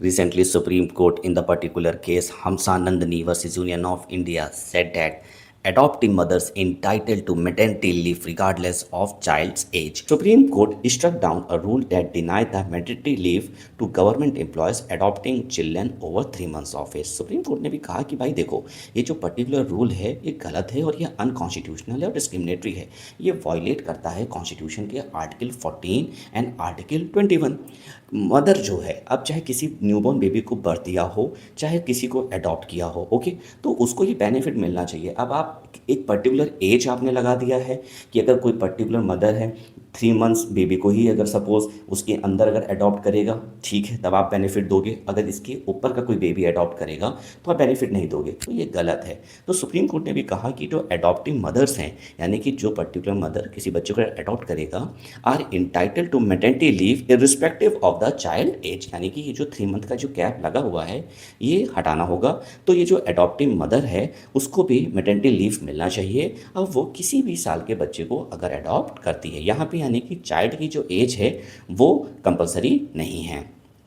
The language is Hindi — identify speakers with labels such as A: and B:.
A: Recently, Supreme Court in the particular case Hamsanandani versus Union of India said that adoptive mothers entitled to maternity leave regardless of child's age. Supreme Court struck down a rule that denied the maternity leave to government employees adopting children over 3 months of age. Supreme court ने भी कहा कि भाई देखो ये जो पर्टिकुलर रूल है ये गलत है और ये अनकॉन्स्टिट्यूशनल है और डिस्क्रिमिनेटरी है। ये वायलेट करता है कॉन्स्टिट्यूशन के आर्टिकल 14 एंड आर्टिकल 21। मदर जो है अब चाहे किसी न्यूबॉर्न बेबी को बर्थ दिया हो चाहे किसी को अडॉप्ट किया हो, ओके, तो उसको ये बेनिफिट मिलना चाहिए। अब आप एक पर्टिकुलर एज आपने लगा दिया है कि अगर कोई पर्टिकुलर मदर है 3 मंथ्स बेबी को ही अगर सपोज उसके अंदर अगर अडॉप्ट करेगा ठीक है तब आप बेनिफिट दोगे, अगर इसके ऊपर का कोई बेबी अडॉप्ट करेगा तो आप बेनिफिट नहीं दोगे, तो ये गलत है। तो सुप्रीम कोर्ट ने भी कहा कि जो अडॉप्टिंग मदर्स हैं यानी कि जो पर्टिकुलर मदर किसी बच्चे को अडॉप्ट करेगा are entitled to maternity leave irrespective of the child age, यानी कि ये जो 3 मंथ का जो गैप लगा हुआ है ये हटाना होगा। तो ये जो अडॉप्टिंग मदर है उसको भी मैटरनिटी लीव मिलना चाहिए। अब वो किसी भी साल के बच्चे को अगर अडॉप्ट करती है यहाँ पे यानी कि चाइल्ड की जो एज है वो कंपलसरी नहीं है।